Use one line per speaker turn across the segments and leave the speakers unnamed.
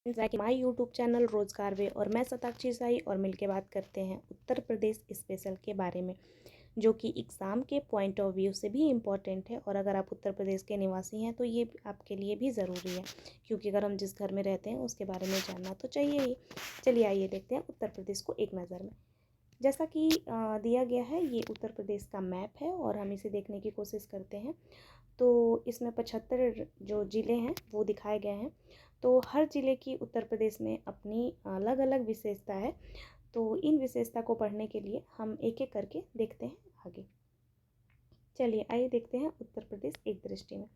My YouTube channel रोजगार वे और मैं शताक्षी साई और मिलके बात करते हैं उत्तर प्रदेश स्पेशल के बारे में, जो कि एग्ज़ाम के पॉइंट ऑफ व्यू से भी इम्पॉर्टेंट है। और अगर आप उत्तर प्रदेश के निवासी हैं तो ये आपके लिए भी ज़रूरी है, क्योंकि अगर हम जिस घर में रहते हैं उसके बारे में जानना तो चाहिए ही। चलिए आइए देखते हैं उत्तर प्रदेश को एक नज़र में। जैसा कि दिया गया है, ये उत्तर प्रदेश का मैप है और हम इसे देखने की कोशिश करते हैं। तो इसमें 75 जो ज़िले हैं वो दिखाए गए हैं। तो हर ज़िले की उत्तर प्रदेश में अपनी अलग अलग विशेषता है। तो इन विशेषता को पढ़ने के लिए हम एक एक करके देखते हैं आगे। चलिए आइए देखते हैं उत्तर प्रदेश एक दृष्टि में।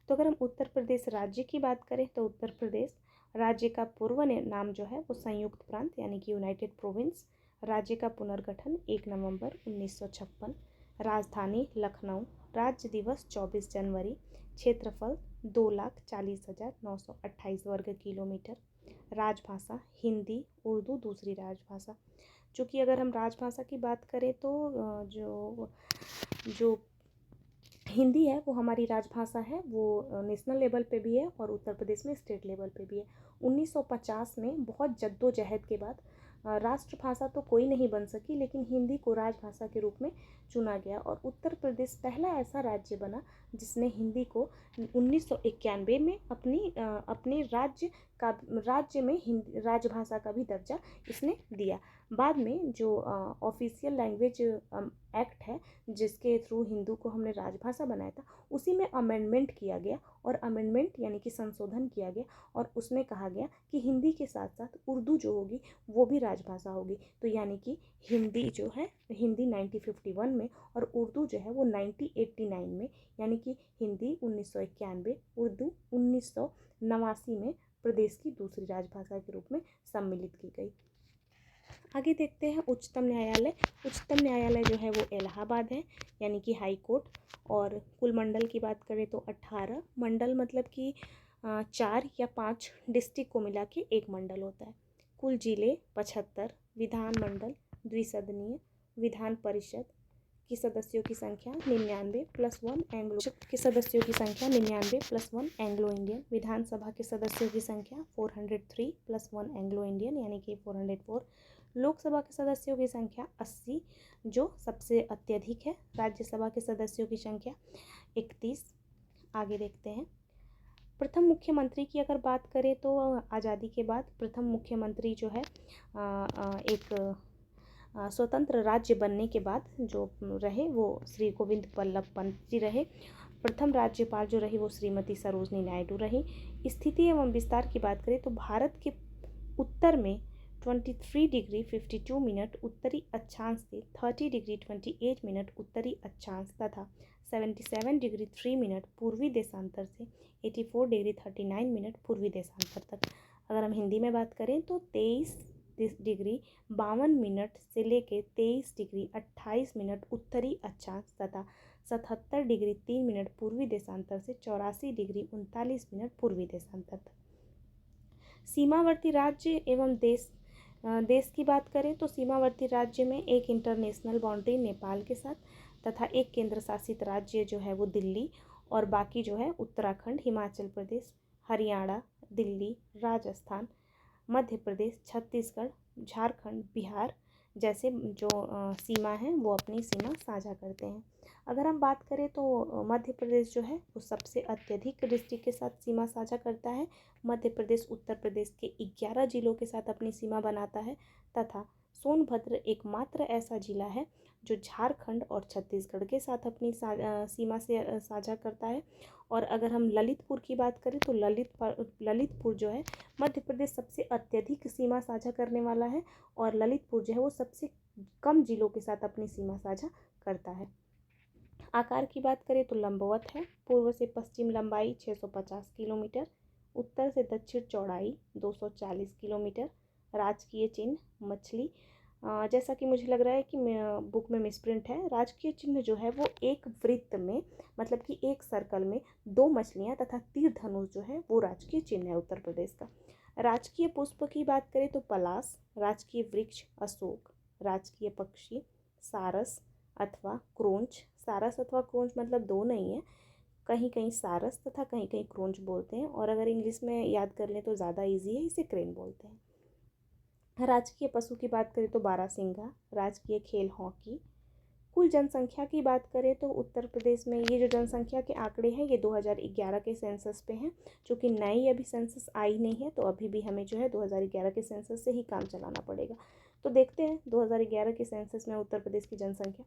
तो अगर हम उत्तर प्रदेश राज्य की बात करें तो उत्तर प्रदेश राज्य का पूर्व नाम जो है वो संयुक्त प्रांत यानी कि यूनाइटेड प्रोविंस। राज्य का पुनर्गठन 1 नवंबर 1956। राजधानी लखनऊ। राज्य दिवस 24 जनवरी। क्षेत्रफल 2,40,928 वर्ग किलोमीटर। राजभाषा हिंदी, उर्दू दूसरी राजभाषा। चूँकि अगर हम राजभाषा की बात करें तो जो जो हिंदी है वो हमारी राजभाषा है, वो नेशनल लेवल पे भी है और उत्तर प्रदेश में स्टेट लेवल पे भी है। 1950 में बहुत जद्दोजहद के बाद राष्ट्रभाषा तो कोई नहीं बन सकी, लेकिन हिंदी को राजभाषा के रूप में चुना गया और उत्तर प्रदेश पहला ऐसा राज्य बना जिसने हिंदी को 1991 में अपने राज्य में हिंदी राजभाषा का भी दर्जा इसने दिया। बाद में जो ऑफिशियल लैंग्वेज एक्ट है जिसके थ्रू हिंदू को हमने राजभाषा बनाया था, उसी में अमेंडमेंट किया गया और अमेंडमेंट यानी कि संशोधन किया गया और उसमें कहा गया कि हिंदी के साथ साथ उर्दू जो होगी वो भी राजभाषा होगी। तो यानी कि हिंदी जो है, हिंदी 1951 में और उर्दू जो है वो 1989 में, यानी कि हिंदी 1991, उर्दू 1989 में प्रदेश की दूसरी राजभाषा के रूप में सम्मिलित की गई। आगे देखते हैं उच्चतम न्यायालय। उच्चतम न्यायालय जो है वो इलाहाबाद है, यानी कि हाई कोर्ट। और कुल मंडल की बात करें तो 18 मंडल, मतलब कि 4 या 5 डिस्ट्रिक्ट को मिला के एक मंडल होता है। कुल जिले 75। विधानमंडल द्विसदनीय। विधान परिषद की सदस्यों की संख्या 99 + 1 एंग्लो के सदस्यों की संख्या 99 + 1 एंग्लो इंडियन। विधानसभा के सदस्यों की संख्या 403 + 1 एंग्लो इंडियन, यानी कि 404। लोकसभा के सदस्यों की संख्या 80, जो सबसे अत्यधिक है। राज्यसभा के सदस्यों की संख्या 31। आगे देखते हैं प्रथम मुख्यमंत्री की अगर बात करें तो आज़ादी के बाद प्रथम मुख्यमंत्री जो है एक स्वतंत्र राज्य बनने के बाद जो रहे वो श्री गोविंद बल्लभ पंत जी रहे। प्रथम राज्यपाल जो रही वो श्रीमती सरोजनी नायडू रही। स्थिति एवं विस्तार की बात करें तो भारत के उत्तर में 23 डिग्री 52 मिनट उत्तरी अक्षांश से 30 डिग्री 28 मिनट उत्तरी अक्षांश तथा 77 डिग्री 3 मिनट पूर्वी देशांतर से 84 डिग्री 39 मिनट पूर्वी देशांतर तक। अगर हम हिंदी में बात करें तो 23 डिग्री 52 मिनट से लेके 23 डिग्री 28 मिनट उत्तरी अक्षांश तथा 77 डिग्री 3 मिनट पूर्वी देशांतर से 84 डिग्री 39 मिनट पूर्वी देशांतर तक। सीमावर्ती राज्य एवं देश की बात करें तो सीमावर्ती राज्य में एक इंटरनेशनल बाउंड्री नेपाल के साथ तथा एक केंद्र शासित राज्य जो है वो दिल्ली, और बाकी जो है उत्तराखंड, हिमाचल प्रदेश, हरियाणा, दिल्ली, राजस्थान, मध्य प्रदेश, छत्तीसगढ़, झारखंड, बिहार जैसे जो सीमा है वो अपनी सीमा साझा करते हैं। अगर हम बात करें तो मध्य प्रदेश जो है वो सबसे अत्यधिक डिस्ट्रिक्ट के साथ सीमा साझा करता है। मध्य प्रदेश उत्तर प्रदेश के 11 जिलों के साथ अपनी सीमा बनाता है तथा सोनभद्र एकमात्र ऐसा जिला है जो झारखंड और छत्तीसगढ़ के साथ अपनी सीमा से साझा करता है। और अगर हम ललितपुर की बात करें तो ललितपुर जो है मध्य प्रदेश सबसे अत्यधिक सीमा साझा करने वाला है और ललितपुर जो है वो सबसे कम जिलों के साथ अपनी सीमा साझा करता है। आकार की बात करें तो लंबवत है। पूर्व से पश्चिम लंबाई 650 किलोमीटर, उत्तर से दक्षिण चौड़ाई 240 किलोमीटर। राजकीय चिन्ह मछली, जैसा कि मुझे लग रहा है कि बुक में मिसप्रिंट है। राजकीय चिन्ह जो है वो एक वृत्त में, मतलब कि एक सर्कल में 2 मछलियाँ तथा तीर धनुष जो है वो राजकीय चिन्ह है उत्तर प्रदेश का। राजकीय पुष्प की बात करें तो पलाश। राजकीय वृक्ष अशोक। राजकीय पक्षी सारस अथवा क्रोंच। सारस अथवा क्रोंच मतलब 2 नहीं है, कहीं कहीं सारस तथा कहीं कहीं क्रोंच बोलते हैं, और अगर इंग्लिश में याद कर लें तो ज़्यादा ईजी है, इसे क्रेन बोलते हैं। राजकीय पशु की बात करें तो बारहसिंगा। राजकीय खेल हॉकी। कुल जनसंख्या की बात करें तो उत्तर प्रदेश में ये जो जनसंख्या के आंकड़े हैं ये 2011 के सेंसस पे हैं, चूँकि नई अभी सेंसस आई नहीं है तो अभी भी हमें जो है 2011 के सेंसस से ही काम चलाना पड़ेगा। तो देखते हैं 2011 के सेंसस में उत्तर प्रदेश की जनसंख्या।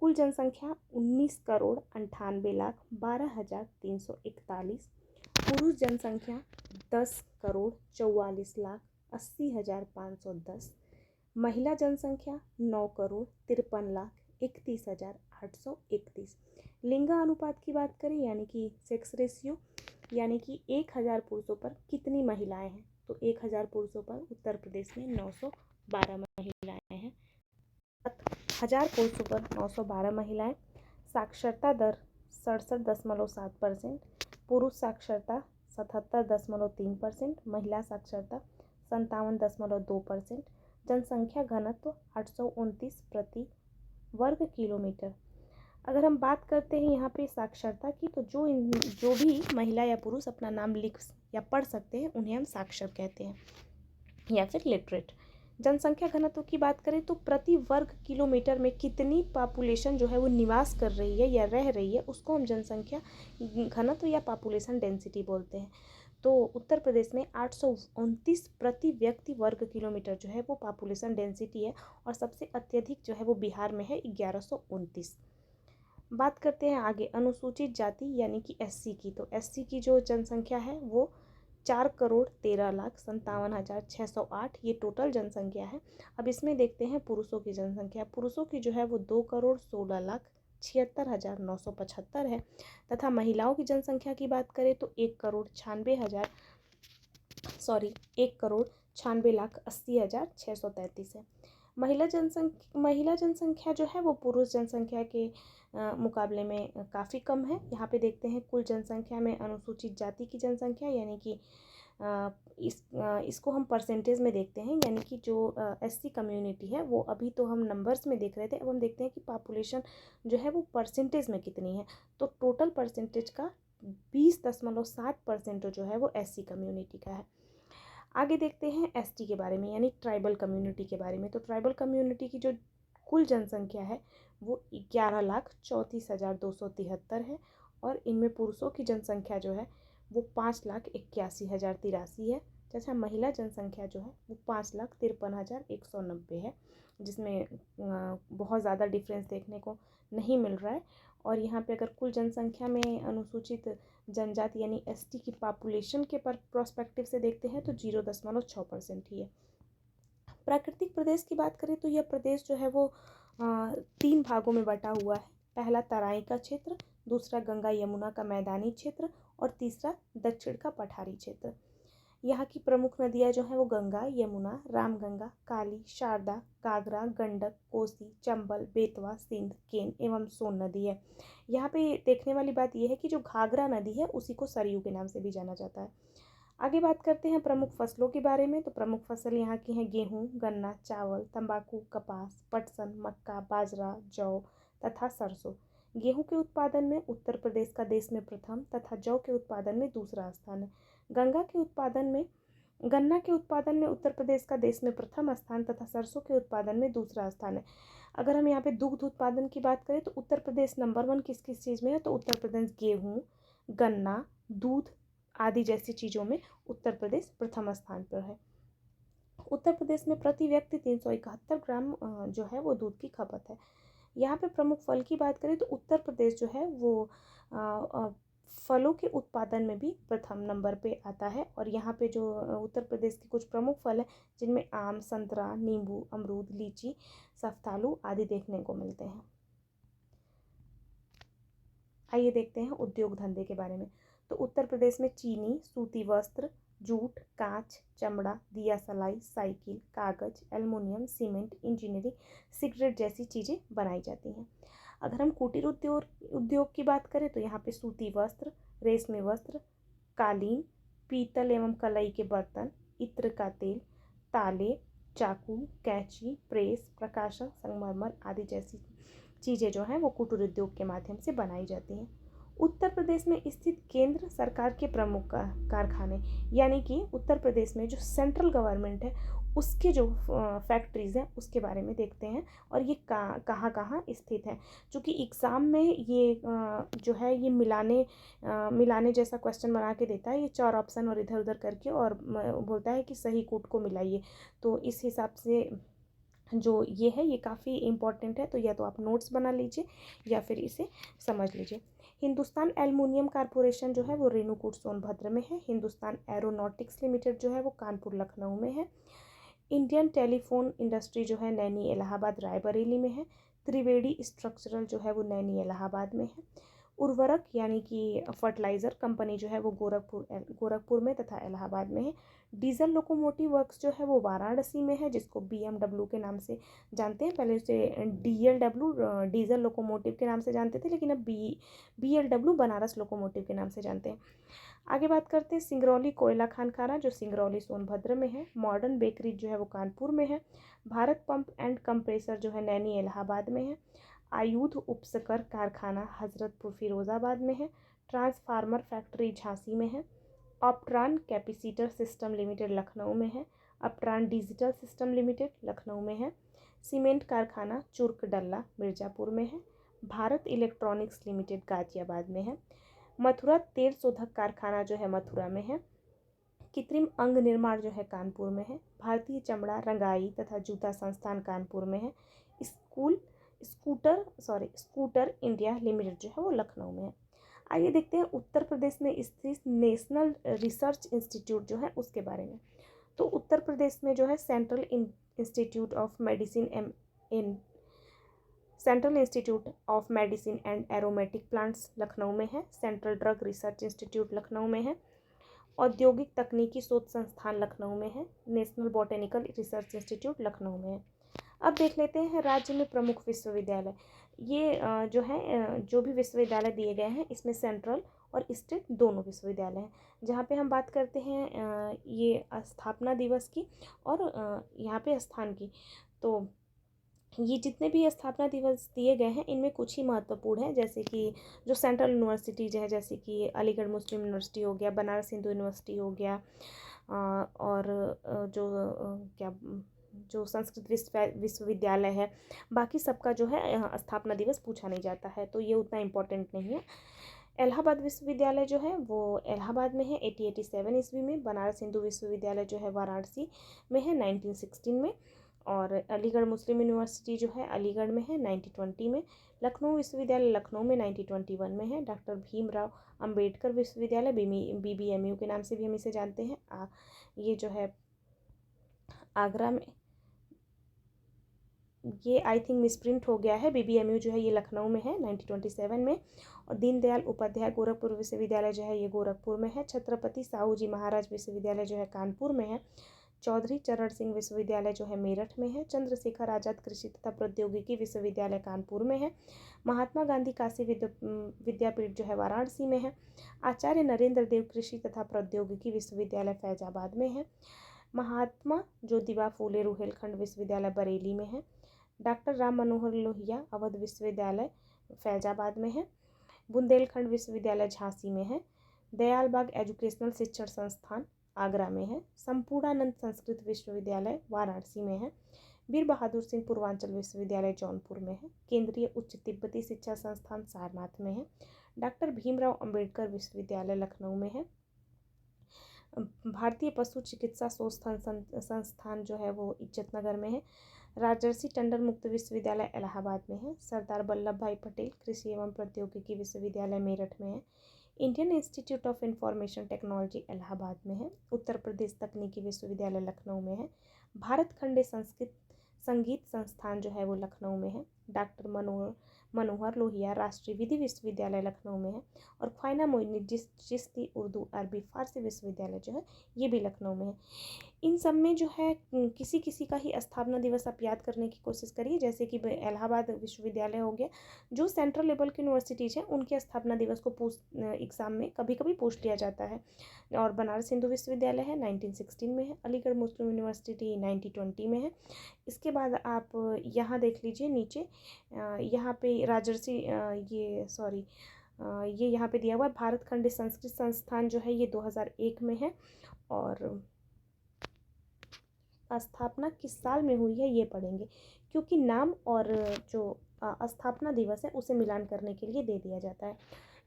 कुल जनसंख्या 19,98,12,341। पुरुष जनसंख्या 10,44,80,510। महिला जनसंख्या 9,53,31,831। लिंगानुपात की बात करें यानी कि सेक्स रेशियो, यानी कि 1000 पुरुषों पर कितनी महिलाएं हैं, तो 1000 पुरुषों पर उत्तर प्रदेश में 912 महिलाएं हैं। 1000 पुरुषों पर 912 महिलाएं। साक्षरता दर 67.7%। पुरुष साक्षरता 77.3%। महिला साक्षरता 57.2%। जनसंख्या घनत्व 829 प्रति वर्ग किलोमीटर। अगर हम बात करते हैं यहाँ पे साक्षरता की, तो जो भी महिला या पुरुष अपना नाम लिख या पढ़ सकते हैं उन्हें हम साक्षर कहते हैं या फिर लिटरेट। जनसंख्या घनत्व की बात करें तो प्रति वर्ग किलोमीटर में कितनी पॉपुलेशन जो है वो निवास कर रही है या रह रही है, उसको हम जनसंख्या घनत्व या पॉपुलेशन डेंसिटी बोलते हैं। तो उत्तर प्रदेश में 829 प्रति व्यक्ति वर्ग किलोमीटर जो है वो पॉपुलेशन डेंसिटी है, और सबसे अत्यधिक जो है वो बिहार में है 1129। बात करते हैं आगे अनुसूचित जाति यानी कि एससी की। तो एससी की जो जनसंख्या है वो 4,13,57,608 ये टोटल जनसंख्या है। अब इसमें देखते हैं पुरुषों की जनसंख्या। पुरुषों की जो है वो 2,16,76,975 है, तथा महिलाओं की जनसंख्या की बात करें तो 1,96,80,633 है। महिला जनसंख्या जो है वो पुरुष जनसंख्या के मुकाबले में काफ़ी कम है। यहाँ पे देखते हैं कुल जनसंख्या में अनुसूचित जाति की जनसंख्या, यानी कि इसको हम परसेंटेज में देखते हैं, यानी कि जो एससी कम्युनिटी है वो अभी तो हम नंबर्स में देख रहे थे, अब हम देखते हैं कि पॉपुलेशन जो है वो परसेंटेज में कितनी है। तो टोटल परसेंटेज का 20.7% जो है वो एससी कम्युनिटी का है। आगे देखते हैं एसटी के बारे में, यानी ट्राइबल कम्युनिटी के बारे में। तो ट्राइबल कम्युनिटी की जो कुल जनसंख्या है वो 11,34,273 है, और इनमें पुरुषों की जनसंख्या जो है वो 5,81,083 है, जैसा महिला जनसंख्या जो है वो 5,53,190 है, जिसमें बहुत ज़्यादा डिफरेंस देखने को नहीं मिल रहा है। और यहाँ पे अगर कुल जनसंख्या में अनुसूचित जनजाति यानी एसटी की पॉपुलेशन के प्रोस्पेक्टिव से देखते हैं तो 0.6% ही है। प्राकृतिक प्रदेश की बात करें तो यह प्रदेश जो है वो 3 भागों में बटा हुआ है। पहला तराई का क्षेत्र, दूसरा गंगा यमुना का मैदानी क्षेत्र, और तीसरा दक्षिण का पठारी क्षेत्र। यहाँ की प्रमुख नदियाँ जो हैं वो गंगा, यमुना, रामगंगा, काली, शारदा, घाघरा, गंडक, कोसी, चंबल, बेतवा, सिंध, केन एवं सोन नदी है। यहाँ पे देखने वाली बात यह है कि जो घाघरा नदी है उसी को सरयू के नाम से भी जाना जाता है। आगे बात करते हैं प्रमुख फसलों के बारे में। तो प्रमुख फसल यहाँ की हैं गेहूँ, गन्ना, चावल, तंबाकू, कपास, पटसन, मक्का, बाजरा, जौ तथा सरसों। गेहूँ के उत्पादन में उत्तर प्रदेश का देश में प्रथम तथा जौ के उत्पादन में दूसरा स्थान है। गन्ना के उत्पादन में उत्तर प्रदेश का देश में प्रथम स्थान तथा सरसों के उत्पादन में दूसरा स्थान है। अगर हम यहाँ पे दुग्ध उत्पादन की बात करें तो उत्तर प्रदेश नंबर 1 किस किस चीज़ में है, तो उत्तर प्रदेश गेहूँ, गन्ना, दूध आदि जैसी चीज़ों में उत्तर प्रदेश प्रथम स्थान पर है। उत्तर प्रदेश में प्रति व्यक्ति 371 ग्राम जो है वो दूध की खपत है। यहाँ पे प्रमुख फल की बात करें तो उत्तर प्रदेश जो है वो फलों के उत्पादन में भी प्रथम नंबर पे आता है। और यहाँ पे जो उत्तर प्रदेश के कुछ प्रमुख फल हैं जिनमें आम, संतरा, नींबू, अमरूद, लीची, सफ्तालू आदि देखने को मिलते हैं। आइए देखते हैं उद्योग धंधे के बारे में। तो उत्तर प्रदेश में चीनी, सूती वस्त्र, जूट, कांच, चमड़ा, दिया सलाई, साइकिल, कागज, एल्युमिनियम, सीमेंट, इंजीनियरिंग, सिगरेट जैसी चीज़ें बनाई जाती हैं। अगर हम कुटीर उद्योग की बात करें तो यहाँ पे सूती वस्त्र, रेशमी वस्त्र, कालीन, पीतल एवं कलई के बर्तन, इत्र का तेल, ताले, चाकू, कैंची, प्रेस, प्रकाशक, संगमरमर आदि जैसी चीज़ें जो हैं वो कुटीर उद्योग के माध्यम से बनाई जाती हैं। उत्तर प्रदेश में स्थित केंद्र सरकार के प्रमुख कारखाने, यानी कि उत्तर प्रदेश में जो सेंट्रल गवर्नमेंट है उसके जो फैक्ट्रीज़ हैं उसके बारे में देखते हैं और ये कहाँ कहाँ स्थित है। चूँकि एग्ज़ाम में ये जो है ये मिलाने जैसा क्वेश्चन बना के देता है, ये 4 ऑप्शन और इधर उधर करके, और बोलता है कि सही कूट को मिलाइए। तो इस हिसाब से जो ये है ये काफ़ी इम्पॉर्टेंट है, तो या तो आप नोट्स बना लीजिए या फिर इसे समझ लीजिए। हिंदुस्तान एल्युमिनियम कॉरपोरेशन जो है वो रेणुकूट सोनभद्र में है। हिंदुस्तान एरोनॉटिक्स लिमिटेड जो है वो कानपुर लखनऊ में है। इंडियन टेलीफोन इंडस्ट्री जो है नैनी इलाहाबाद रायबरेली में है। त्रिवेणी स्ट्रक्चरल जो है वो नैनी इलाहाबाद में है। उर्वरक यानी कि फर्टिलाइज़र कंपनी जो है वो गोरखपुर में तथा इलाहाबाद में है। डीजल लोकोमोटिव वर्क्स जो है वो वाराणसी में है, जिसको BMW के नाम से जानते हैं। पहले उसे DLW डीजल लोकोमोटिव के नाम से जानते थे, लेकिन अब BLW बनारस लोकोमोटिव के नाम से जानते हैं। आगे बात करते हैं सिंगरौली कोयला खानखाना जो सिंगरौली सोनभद्र में है। मॉडर्न बेकरी जो है वो कानपुर में है। भारत पंप एंड कंप्रेसर जो है नैनी इलाहाबाद में है। आयुध उपस्कर कारखाना हजरतपुर फिरोज़ाबाद में है। ट्रांसफार्मर फैक्ट्री झांसी में है। ऑप्ट्रान कैपेसिटर सिस्टम लिमिटेड लखनऊ में है। Uptron digital system limited Lucknow में है। सीमेंट कारखाना चुर्कडल्ला मिर्ज़ापुर में है। भारत इलेक्ट्रॉनिक्स लिमिटेड गाजियाबाद में है। मथुरा तेल शोधक कारखाना जो है मथुरा में है। कृत्रिम अंग निर्माण जो है कानपुर में है। भारतीय चमड़ा रंगाई तथा जूता संस्थान कानपुर में है। स्कूटर इंडिया लिमिटेड जो है वो लखनऊ में है। आइए देखते हैं उत्तर प्रदेश में स्थित नेशनल रिसर्च इंस्टीट्यूट जो है उसके बारे में। तो उत्तर प्रदेश में जो है central institute of medicine and aromatic plants Lucknow में है। Central drug research institute Lucknow में है। औद्योगिक तकनीकी शोध संस्थान लखनऊ में है। National botanical research institute Lucknow में है। अब देख लेते हैं राज्य में प्रमुख विश्वविद्यालय। ये जो है जो भी विश्वविद्यालय दिए गए हैं इसमें सेंट्रल और स्टेट दोनों विश्वविद्यालय हैं। जहाँ पे हम बात करते हैं ये स्थापना दिवस की और यहाँ पे स्थान की, तो ये जितने भी स्थापना दिवस दिए गए हैं इनमें कुछ ही महत्वपूर्ण है, जैसे कि जो सेंट्रल यूनिवर्सिटीज़ हैं, जैसे कि अलीगढ़ मुस्लिम यूनिवर्सिटी हो गया, बनारस हिंदू यूनिवर्सिटी हो गया, और जो संस्कृत विश्वविद्यालय है, बाकी सबका जो है स्थापना दिवस पूछा नहीं जाता है, तो ये उतना इम्पोर्टेंट नहीं है। इलाहाबाद विश्वविद्यालय जो है वो इलाहाबाद में है 1887 ईस्वी में। बनारस हिंदू विश्वविद्यालय जो है वाराणसी में है 1916 में। और अलीगढ़ मुस्लिम यूनिवर्सिटी जो है अलीगढ़ में है 1920 में। लखनऊ विश्वविद्यालय लखनऊ में 1921 में है। डॉक्टर भीमराव अंबेडकर विश्वविद्यालय BBMU के नाम से भी हम इसे जानते हैं, ये जो है आगरा में, ये आई थिंक मिसप्रिंट हो गया है। BBMU जो है ये लखनऊ में है 1927 में। और दीनदयाल उपाध्याय गोरखपुर विश्वविद्यालय जो है ये गोरखपुर में है। छत्रपति साहू जी महाराज विश्वविद्यालय जो है कानपुर में है। चौधरी चरण सिंह विश्वविद्यालय जो है मेरठ में है। चंद्रशेखर आजाद कृषि तथा प्रौद्योगिकी विश्वविद्यालय कानपुर में है। महात्मा गांधी काशी विद्यापीठ जो है वाराणसी में है। आचार्य नरेंद्र देव कृषि तथा प्रौद्योगिकी विश्वविद्यालय फैजाबाद में है। महात्मा ज्योतिबा फूले रुहेलखंड विश्वविद्यालय बरेली में है। डॉक्टर राम मनोहर लोहिया अवध विश्वविद्यालय फैजाबाद में है। बुंदेलखंड विश्वविद्यालय झांसी में है। दयाल बाग एजुकेशनल शिक्षण संस्थान आगरा में है। संपूर्णानंद संस्कृत विश्वविद्यालय वाराणसी में है। वीर बहादुर सिंह पूर्वांचल विश्वविद्यालय जौनपुर में है। केंद्रीय उच्च तिब्बती शिक्षा संस्थान सारनाथ में है। डॉक्टर भीमराव अंबेडकर विश्वविद्यालय लखनऊ में है। भारतीय पशु चिकित्सा शोध संस्थान जो है वो इज्जतनगर में है। राजर्षि टंडन मुक्त विश्वविद्यालय इलाहाबाद में है। सरदार वल्लभ भाई पटेल कृषि एवं प्रौद्योगिकी विश्वविद्यालय मेरठ में है। Indian institute of information technology Allahabad में है। उत्तर प्रदेश तकनीकी विश्वविद्यालय लखनऊ में है। भारत खंडे संगीत संस्थान जो है वो लखनऊ में है। डॉक्टर मनोहर लोहिया राष्ट्रीय विधि विश्वविद्यालय लखनऊ में है। और ख्वाजा मोइनुद्दीन चिश्ती उर्दू अरबी फारसी विश्वविद्यालय जो है ये भी लखनऊ में है। इन सब में जो है किसी किसी का ही स्थापना दिवस आप याद करने की कोशिश करिए, जैसे कि इलाहाबाद विश्वविद्यालय हो गया। जो सेंट्रल लेवल की यूनिवर्सिटीज़ हैं उनके स्थापना दिवस को एग्ज़ाम में कभी कभी पूछ लिया जाता है। और बनारस हिंदू विश्वविद्यालय है 1916 में है। अलीगढ़ मुस्लिम यूनिवर्सिटी 1920 में है। इसके बाद आप यहाँ देख लीजिए नीचे, यहाँ पे ये यहाँ पे दिया हुआ है। भारत खंड संस्कृत संस्थान जो है ये 2001 में है, और स्थापना किस साल में हुई है ये पढ़ेंगे, क्योंकि नाम और जो स्थापना दिवस है उसे मिलान करने के लिए दे दिया जाता है।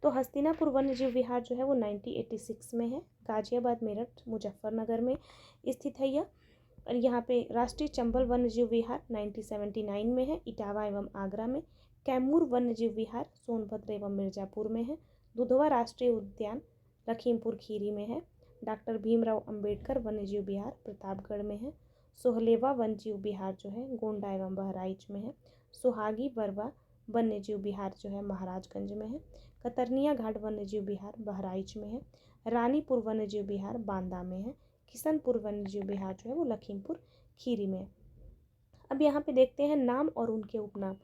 तो हस्तिनापुर वन्यजीव विहार जो है वो 1986 में है, गाजियाबाद, मेरठ, मुजफ्फरनगर में स्थित है यह। और यहाँ पे राष्ट्रीय चंबल वन्यजीव विहार 1979 में है, इटावा एवं आगरा में। कैमूर वन्यजीव विहार सोनभद्र एवं मिर्ज़ापुर में है। दुधवा राष्ट्रीय उद्यान लखीमपुर खीरी में है। डॉक्टर भीमराव अंबेडकर वन्यजीव विहार प्रतापगढ़ में है। सोहलेवा वन्यजीव विहार जो है गोंडा एवं बहराइच में है। सुहागी बरवा वन्यजीव विहार जो है महाराजगंज में है। कतरनिया घाट वन्यजीव विहार बहराइच में है। रानीपुर वन्यजीव विहार बांदा में है। किशनपुर वन्यजीव विहार जो है वो लखीमपुर खीरी में है। अब यहाँ पे देखते हैं नाम और उनके उपनाम।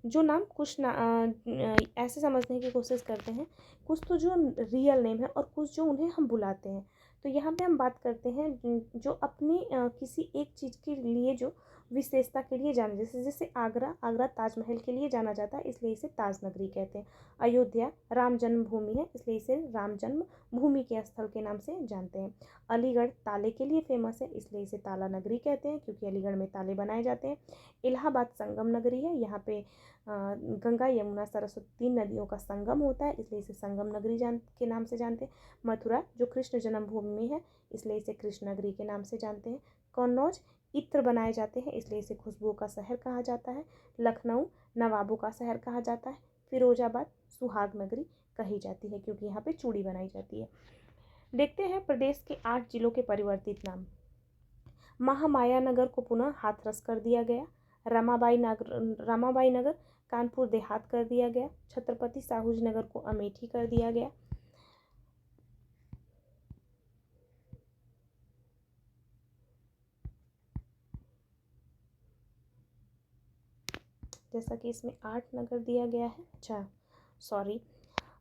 जो नाम कुछ ऐसे समझने की कोशिश करते हैं, कुछ तो जो रियल नेम है और कुछ जो उन्हें हम बुलाते हैं। तो यहाँ पे हम बात करते हैं जो अपनी किसी एक चीज़ के लिए जो विशेषता के लिए जाने, जैसे आगरा ताजमहल के लिए जाना जाता है, इसलिए इसे ताज नगरी कहते हैं। अयोध्या राम जन्मभूमि है, इसलिए इसे राम जन्म भूमि के स्थल के नाम से जानते हैं। अलीगढ़ ताले के लिए फेमस है, इसलिए इसे ताला नगरी कहते हैं, क्योंकि अलीगढ़ में ताले बनाए जाते हैं। इलाहाबाद संगम नगरी है, यहाँ पे गंगा यमुना सरस्वती 3 नदियों का संगम होता है, इसलिए इसे संगम नगरी के नाम से जानते हैं। मथुरा जो कृष्ण जन्मभूमि है, इसलिए इसे कृष्ण नगरी के नाम से जानते हैं। कन्नौज इत्र बनाए जाते हैं, इसलिए इसे खुशबू का शहर कहा जाता है। लखनऊ नवाबों का शहर कहा जाता है। फिरोजाबाद सुहाग नगरी कही जाती है, क्योंकि यहाँ पे चूड़ी बनाई जाती है। देखते हैं प्रदेश के 8 जिलों के परिवर्तित नाम। महामाया नगर को पुनः हाथरस कर दिया गया। रमाबाई नगर कानपुर देहात कर दिया गया। छत्रपति साहूजी नगर को अमेठी कर दिया गया। जैसा कि इसमें 8 नगर दिया गया है, अच्छा सॉरी,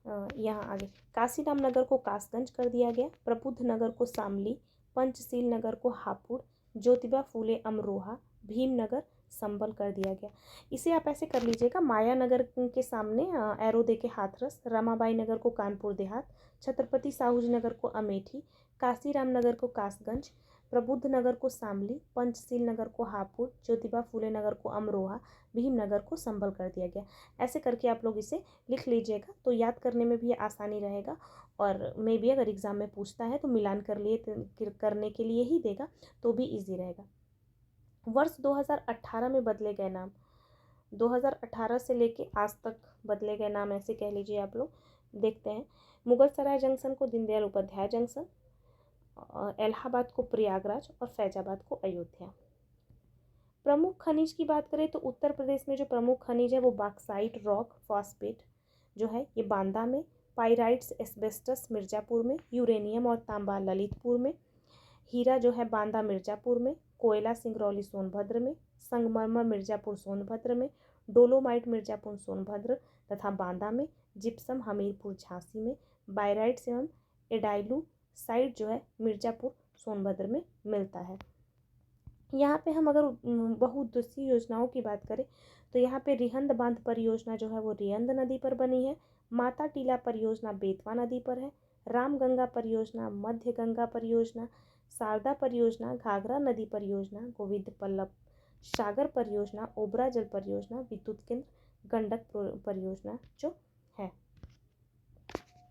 यहाँ आगे काशीराम नगर को कासगंज कर दिया गया। प्रबुद्ध नगर को शामली, पंचशील नगर को हापुड़, ज्योतिबा फूले अमरोहा, भीमनगर संबल कर दिया गया। इसे आप ऐसे कर लीजिएगा, माया नगर के सामने एरो दे के हाथरस, रमाबाई नगर को कानपुर देहात, छत्रपति साहूजी नगर को अमेठी, काशीराम नगर को कासगंज, प्रबुद्ध नगर को शामली, पंचशील नगर को हापुड़, ज्योतिबा फूले नगर को अमरोहा, भीमनगर को संबल कर दिया गया। ऐसे करके आप लोग इसे लिख लीजिएगा, तो याद करने में भी आसानी रहेगा, और मे भी अगर एग्ज़ाम में पूछता है तो मिलान करने के लिए ही देगा, तो भी इजी रहेगा। वर्ष 2018 में बदले गए नाम, 2018 से लेके आज तक बदले गए नाम ऐसे कह लीजिए आप लोग। देखते हैं, मुगल सराय जंक्शन को दीनदयाल उपाध्याय जंक्शन, इलाहाबाद को प्रयागराज, और फैजाबाद को अयोध्या। प्रमुख खनिज की बात करें तो उत्तर प्रदेश में जो प्रमुख खनिज है वो बॉक्साइट, रॉक, फॉस्फेट जो है ये बांदा में, पाइराइट्स, एस्बेस्टस मिर्ज़ापुर में, यूरेनियम और तांबा ललितपुर में, हीरा जो है बांदा मिर्ज़ापुर में, कोयला सिंगरौली सोनभद्र में, संगमरमर मिर्ज़ापुर सोनभद्र में, डोलोमाइट मिर्ज़ापुर सोनभद्र तथा बांदा में, जिप्सम हमीरपुर झांसी में, बायराइट्स एवं एडाइलू साइट जो है मिर्ज़ापुर सोनभद्र में मिलता है। यहाँ पे हम अगर बहुउद्देशीय योजनाओं की बात करें तो यहाँ पे रिहंद बांध परियोजना जो है वो रिहंद नदी पर बनी है। माता टीला परियोजना बेतवा नदी पर है। राम गंगा परियोजना, मध्य गंगा परियोजना, शारदा परियोजना, घाघरा नदी परियोजना, गोविंद पल्लव सागर परियोजना, ओबरा जल परियोजना, विद्युत केंद्र गंडक परियोजना जो